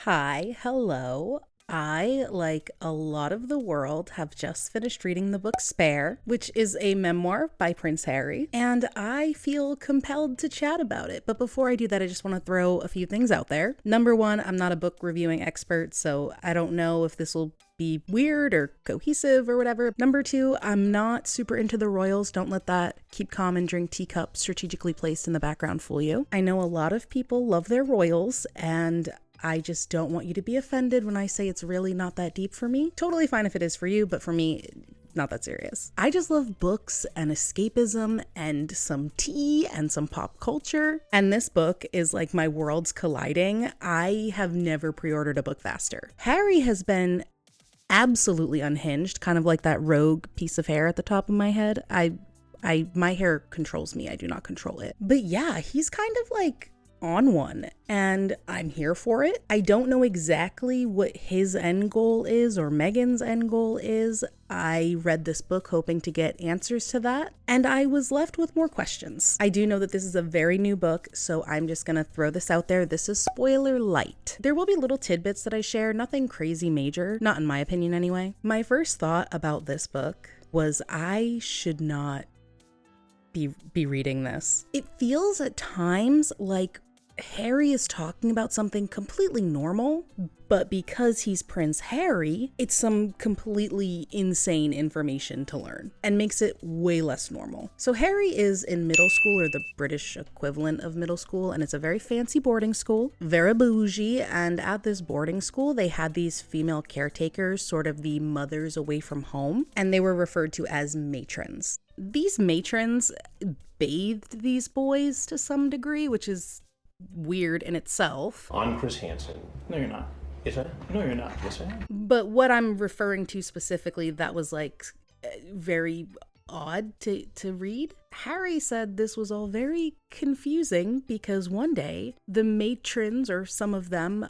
Hi, hello. I, like a lot of the world, have just finished reading the book Spare, which is a memoir by Prince Harry, and I feel compelled to chat about it. But before I do that, I just want to throw a few things out there. Number one, I'm not a book reviewing expert, so I don't know if this will be weird or cohesive or whatever. Number two, I'm not super into the royals. Don't let that keep calm and drink teacup strategically placed in the background fool you. I know a lot of people love their royals, and I just don't want you to be offended when I say it's really not that deep for me. Totally fine if it is for you, but for me, not that serious. I just love books and escapism and some tea and some pop culture. And this book is like my worlds colliding. I have never pre-ordered a book faster. Harry has been absolutely unhinged, kind of like that rogue piece of hair at the top of my head. My hair controls me. I do not control it. But yeah, he's kind of like on one, and I'm here for it. I don't know exactly what his end goal is or Meghan's end goal is. I read this book hoping to get answers to that, and I was left with more questions. I do know that this is a very new book, so I'm just gonna throw this out there. This is spoiler light. There will be little tidbits that I share, nothing crazy major, not in my opinion anyway. My first thought about this book was I should not be reading this. It feels at times like Harry is talking about something completely normal, but because he's Prince Harry, it's some completely insane information to learn and makes it way less normal. So Harry is in middle school, or the British equivalent of middle school, and it's a very fancy boarding school, very bougie. And at this boarding school, they had these female caretakers, sort of the mothers away from home, and they were referred to as matrons. These matrons bathed these boys to some degree, which is weird in itself. I'm Chris Hansen. No, you're not. Yes, I am. No, you're not. Yes, I am. But what I'm referring to specifically that was like very odd to read. Harry said this was all very confusing because one day the matrons, or some of them,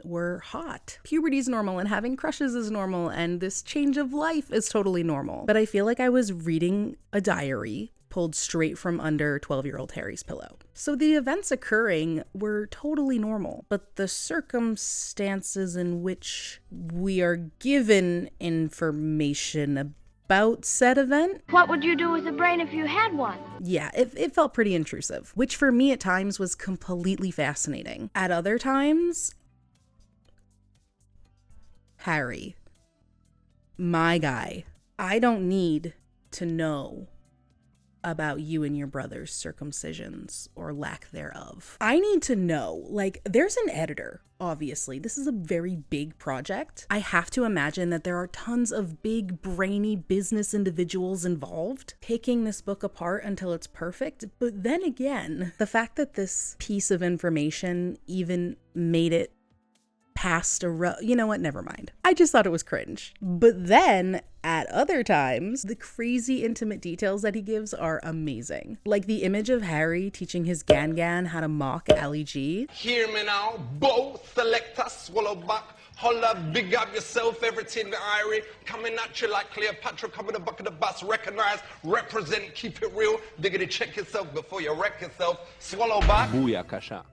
were hot. Puberty's normal and having crushes is normal, and this change of life is totally normal. But I feel like I was reading a diary pulled straight from under 12-year-old Harry's pillow. So the events occurring were totally normal, but the circumstances in which we are given information about said event. What would you do with a brain if you had one? Yeah, it felt pretty intrusive, which for me at times was completely fascinating. At other times, Harry, my guy, I don't need to know about you and your brother's circumcisions or lack thereof. I need to know, like, there's an editor, obviously. This is a very big project. I have to imagine that there are tons of big, brainy business individuals involved picking this book apart until it's perfect. But then again, the fact that this piece of information even made it past you know what, never mind. I just thought it was cringe. But then at other times, the crazy intimate details that he gives are amazing. Like the image of Harry teaching his Gan how to mock Ali G. Hear me now, both selector, swallow back, holla, big up yourself, everything Irie, coming at you like Cleopatra, coming the back of the bus, recognize, represent, keep it real, diggity check yourself before you wreck yourself, swallow back. Booyakasha.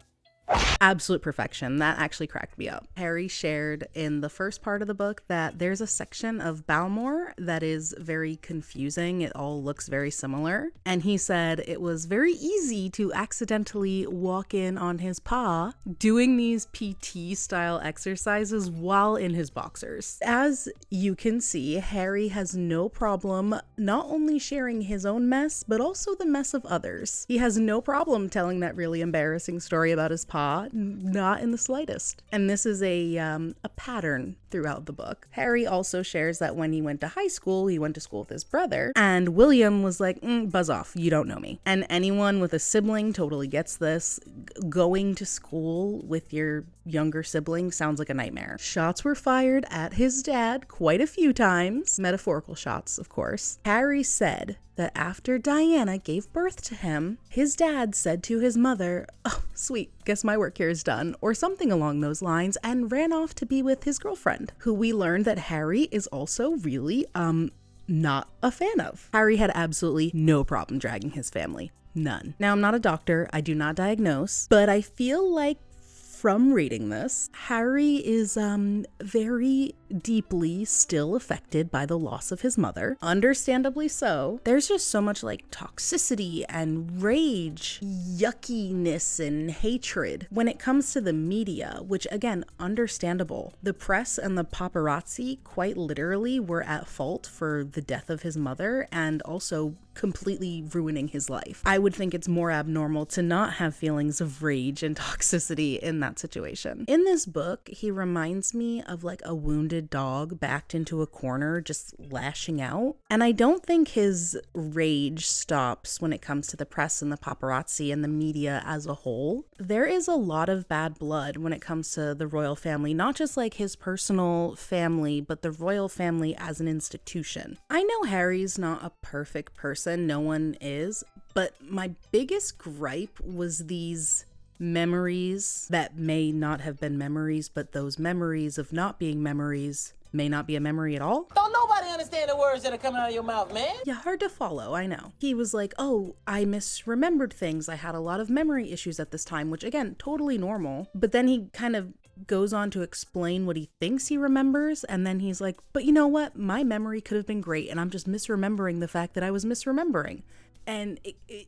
Absolute perfection. That actually cracked me up. Harry shared in the first part of the book that there's a section of Balmore that is very confusing. It all looks very similar. And he said it was very easy to accidentally walk in on his pa doing these PT style exercises while in his boxers. As you can see, Harry has no problem not only sharing his own mess, but also the mess of others. He has no problem telling that really embarrassing story about his pa. Not in the slightest. And this is a pattern throughout the book. Harry also shares that when he went to high school, he went to school with his brother, and William was like, buzz off, you don't know me. And anyone with a sibling totally gets this. Going to school with your younger sibling sounds like a nightmare. Shots were fired at his dad quite a few times. Metaphorical shots, of course. Harry said that after Diana gave birth to him, his dad said to his mother, "Oh, sweet, guess my work here is done," or something along those lines, and ran off to be with his girlfriend, who we learned that Harry is also really, not a fan of. Harry had absolutely no problem dragging his family. None. Now, I'm not a doctor, I do not diagnose, but I feel like from reading this, Harry is very deeply still affected by the loss of his mother. Understandably so. There's just so much like toxicity and rage, yuckiness and hatred when it comes to the media, which again, understandable. The press and the paparazzi quite literally were at fault for the death of his mother and also completely ruining his life. I would think it's more abnormal to not have feelings of rage and toxicity in that situation. In this book, he reminds me of like a wounded dog backed into a corner just lashing out. And I don't think his rage stops when it comes to the press and the paparazzi and the media as a whole. There is a lot of bad blood when it comes to the royal family, not just like his personal family, but the royal family as an institution. I know Harry's not a perfect person. No one is, but my biggest gripe was these memories that may not have been memories, but those memories of not being memories may not be a memory at all. Don't nobody understand the words that are coming out of your mouth, man. Yeah, hard to follow, I know. He was like, oh, I misremembered things. I had a lot of memory issues at this time, which again, totally normal. But then he kind of goes on to explain what he thinks he remembers, and then he's like, but you know what? My memory could have been great, and I'm just misremembering the fact that I was misremembering. And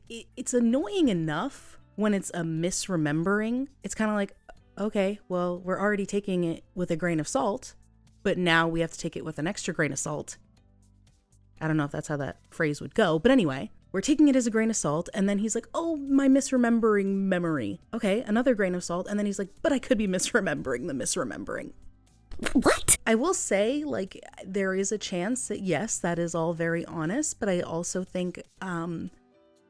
it's annoying enough when it's a misremembering. It's kind of like, okay, well, we're already taking it with a grain of salt, but now we have to take it with an extra grain of salt. I don't know if that's how that phrase would go, but anyway, we're taking it as a grain of salt, and then he's like, oh, my misremembering memory. Okay, another grain of salt, and then he's like, but I could be misremembering the misremembering. What? I will say, like, there is a chance that, yes, that is all very honest, but I also think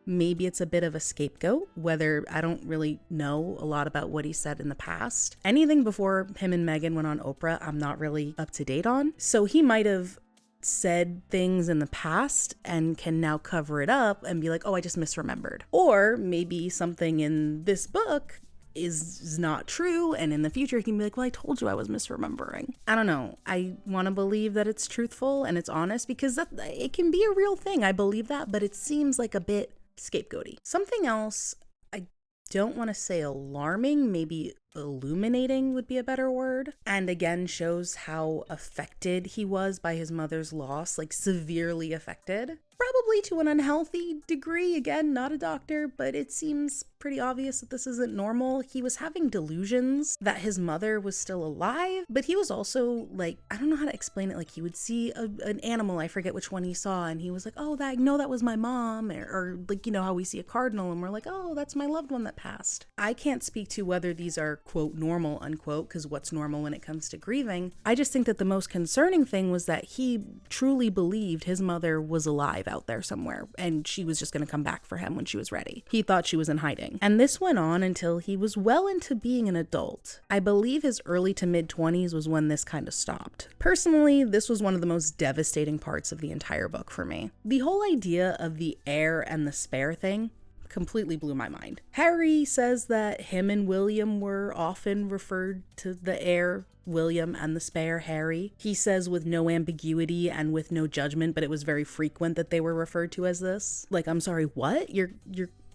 maybe it's a bit of a scapegoat, whether I don't really know a lot about what he said in the past. Anything before him and Meghan went on Oprah, I'm not really up to date on. So he might have said things in the past and can now cover it up and be like, oh, I just misremembered. Or maybe something in this book is not true, and in the future he can be like, well, I told you I was misremembering. I don't know. I want to believe that it's truthful and it's honest, because it can be a real thing. I believe that, but it seems like a bit scapegoaty. Something else, I don't want to say alarming, maybe illuminating would be a better word, and again shows how affected he was by his mother's loss, like severely affected. Probably to an unhealthy degree. Again, not a doctor, but it seems pretty obvious that this isn't normal. He was having delusions that his mother was still alive, but he was also like, I don't know how to explain it. Like, he would see an animal, I forget which one he saw, and he was like, oh, that was my mom, or like, you know how we see a cardinal and we're like, oh, that's my loved one that passed. I can't speak to whether these are quote normal unquote, because what's normal when it comes to grieving. I just think that the most concerning thing was that he truly believed his mother was alive out there somewhere, and she was just going to come back for him when she was ready. He thought she was in hiding. And this went on until he was well into being an adult. I believe his early to mid 20s was when this kind of stopped. Personally, this was one of the most devastating parts of the entire book for me. The whole idea of the heir and the spare thing completely blew my mind. Harry says that him and William were often referred to the heir William and the spare Harry. He says with no ambiguity and with no judgment, but it was very frequent that they were referred to as this. Like, I'm sorry, what? You're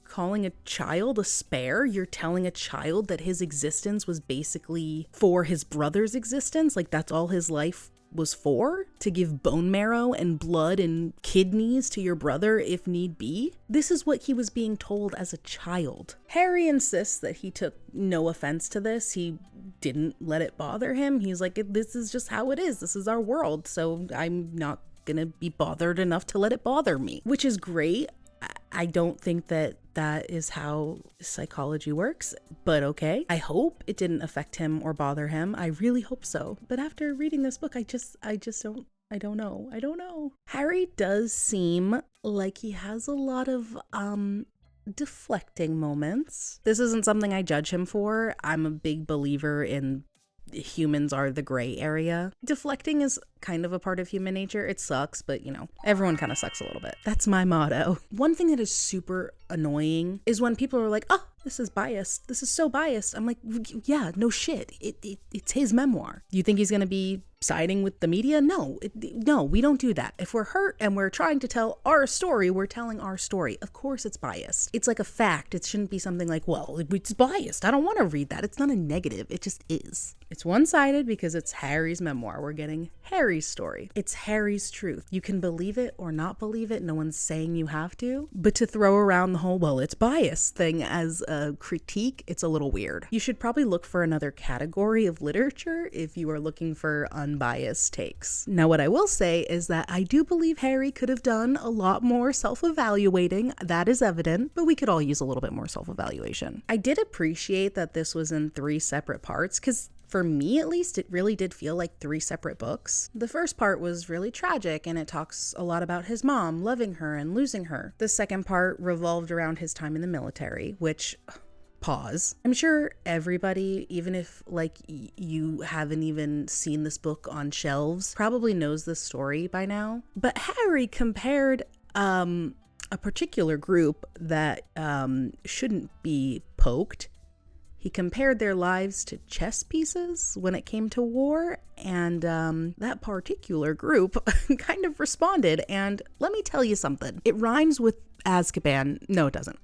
calling a child a spare? You're telling a child that his existence was basically for his brother's existence? Like, that's all his life was for? To give bone marrow and blood and kidneys to your brother if need be? This is what he was being told as a child. Harry insists that he took no offense to this. He didn't let it bother him. He's like, this is just how it is. This is our world. So I'm not gonna be bothered enough to let it bother me, which is great. I don't think that is how psychology works, but okay. I hope it didn't affect him or bother him. I really hope so. But after reading this book, I don't know. Harry does seem like he has a lot of deflecting moments. This isn't something I judge him for. I'm a big believer in humans are the gray area. Deflecting is kind of a part of human nature. It sucks, but you know, everyone kind of sucks a little bit. That's my motto. One thing that is super annoying is when people are like, oh, this is biased. This is so biased. I'm like, yeah, no shit. It's his memoir. You think he's gonna be siding with the media? No, no, we don't do that. If we're hurt and we're trying to tell our story, we're telling our story. Of course it's biased. It's like a fact. It shouldn't be something like, well, it's biased. I don't want to read that. It's not a negative. It just is. It's one-sided because it's Harry's memoir. We're getting Harry's story. It's Harry's truth. You can believe it or not believe it. No one's saying you have to. But to throw around the whole, well, it's biased thing as a critique, it's a little weird. You should probably look for another category of literature if you are looking for unbiased takes. Now, what I will say is that I do believe Harry could have done a lot more self-evaluating. That is evident, but we could all use a little bit more self-evaluation. I did appreciate that this was in 3 separate parts, because for me, at least, it really did feel like 3 separate books. The first part was really tragic, and it talks a lot about his mom loving her and losing her. The second part revolved around his time in the military, which, pause. I'm sure everybody, even if like you haven't even seen this book on shelves, probably knows this story by now. But Harry compared a particular group that shouldn't be poked. He compared their lives to chess pieces when it came to war, and that particular group kind of responded, and let me tell you something. It rhymes with Azkaban. No, it doesn't.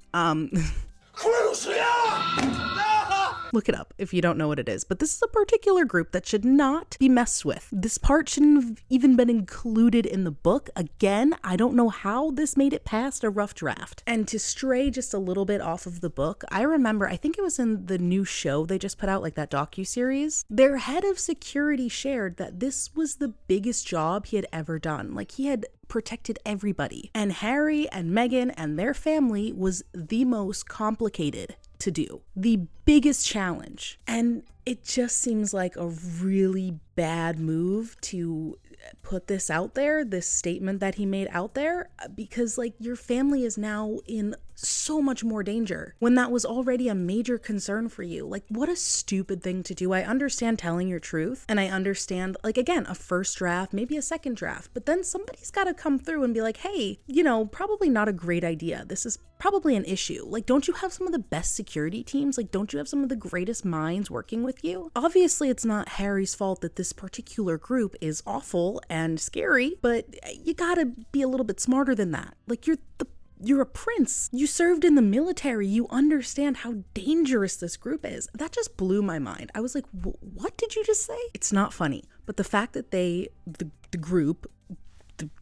Look it up if you don't know what it is. But this is a particular group that should not be messed with. This part shouldn't have even been included in the book. Again, I don't know how this made it past a rough draft. And to stray just a little bit off of the book, I remember, I think it was in the new show they just put out, like that docuseries, their head of security shared that this was the biggest job he had ever done. Like, he had protected everybody. And Harry and Meghan and their family was the most complicated to do, the biggest challenge. And it just seems like a really bad move to put this out there, this statement that he made out there, because like your family is now in so much more danger when that was already a major concern for you. Like, what a stupid thing to do. I understand telling your truth, and I understand, like, again, a first draft, maybe a second draft, but then somebody's got to come through and be like, hey, you know, probably not a great idea. This is probably an issue. Like, don't you have some of the best security teams? Like, don't you have some of the greatest minds working with you? Obviously, it's not Harry's fault that this particular group is awful and scary, but you gotta be a little bit smarter than that. Like, you're a prince. You served in the military. You understand how dangerous this group is. That just blew my mind. I was like, what did you just say? It's not funny. But the fact that the group, the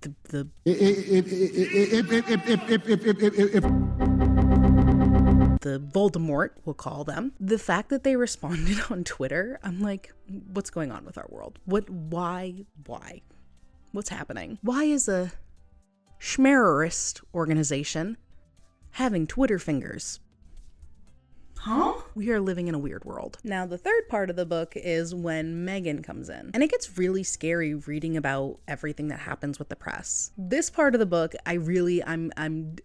Voldemort, we'll call them, the fact that they responded on Twitter, I'm like, what's going on with our world? Why? What's happening? Why is a schmererist organization having Twitter fingers? Huh? We are living in a weird world. Now, the third part of the book is when Meghan comes in, and it gets really scary reading about everything that happens with the press. This part of the book, I'm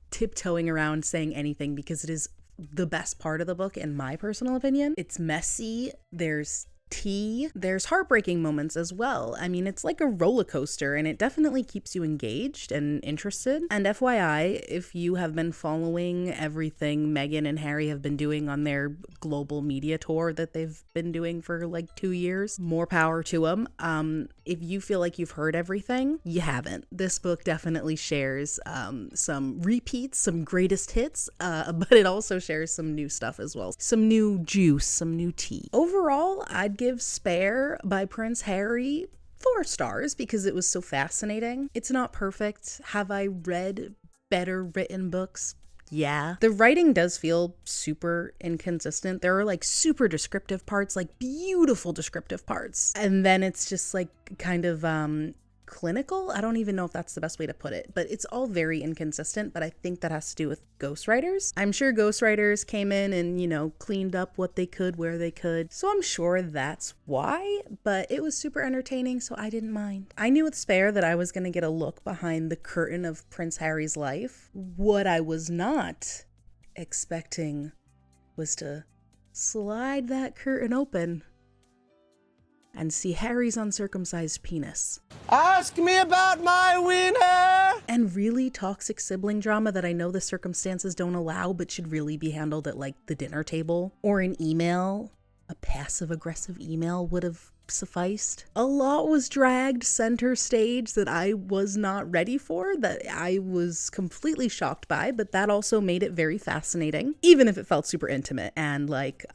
tiptoeing around saying anything because it is the best part of the book in my personal opinion. It's messy. There's tea. There's heartbreaking moments as well. I mean, it's like a roller coaster, and it definitely keeps you engaged and interested. And FYI, if you have been following everything Meghan and Harry have been doing on their global media tour that they've been doing for like 2 years, more power to them. If you feel like you've heard everything, you haven't. This book definitely shares some repeats, some greatest hits, but it also shares some new stuff as well. Some new juice, some new tea. Overall, I'd give Spare by Prince Harry 4 stars because it was so fascinating. It's not perfect. Have I read better written books? Yeah. The writing does feel super inconsistent. There are like super descriptive parts, like beautiful descriptive parts. And then it's just like kind of clinical. I don't even know if that's the best way to put it, but it's all very inconsistent. But I think that has to do with ghostwriters. I'm sure ghostwriters came in and, you know, cleaned up what they could where they could. So I'm sure that's why, but it was super entertaining, so I didn't mind. I knew with Spare that I was going to get a look behind the curtain of Prince Harry's life. What I was not expecting was to slide that curtain open and see Harry's uncircumcised penis. Ask me about my wiener! And really toxic sibling drama that I know the circumstances don't allow, but should really be handled at like the dinner table or an email. A passive aggressive email would have sufficed. A lot was dragged center stage that I was not ready for, that I was completely shocked by, but that also made it very fascinating, even if it felt super intimate and like,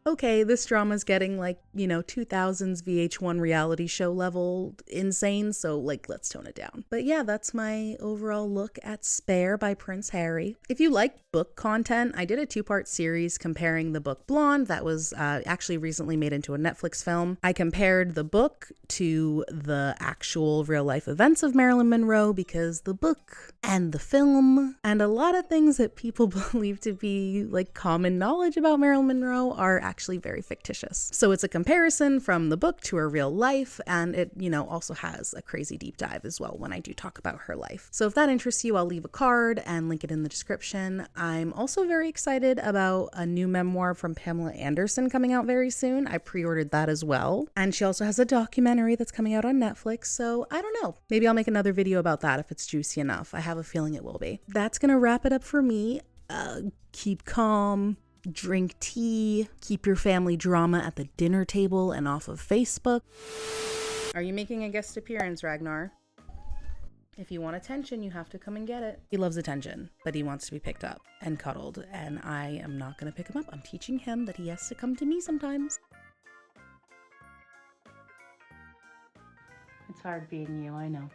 okay, this drama's getting like, 2000s VH1 reality show level insane, so like, let's tone it down. But yeah, that's my overall look at Spare by Prince Harry. If you like book content, I did a 2-part series comparing the book Blonde that was actually recently made into a Netflix film. I compared the book to the actual real life events of Marilyn Monroe because the book and the film and a lot of things that people believe to be like common knowledge about Marilyn Monroe are actually very fictitious. So it's a comparison from the book to her real life, and it, also has a crazy deep dive as well when I do talk about her life. So if that interests you, I'll leave a card and link it in the description. I'm also very excited about a new memoir from Pamela Anderson coming out very soon. I pre-ordered that as well. And she also has a documentary that's coming out on Netflix. So I don't know. Maybe I'll make another video about that if it's juicy enough. I have a feeling it will be. That's going to wrap it up for me. Keep calm. Drink tea. Keep your family drama at the dinner table and off of Facebook. Are you making a guest appearance, Ragnar? If you want attention, you have to come and get it. He loves attention, but he wants to be picked up and cuddled, and I am not going to pick him up. I'm teaching him that he has to come to me sometimes. It's hard being you, I know.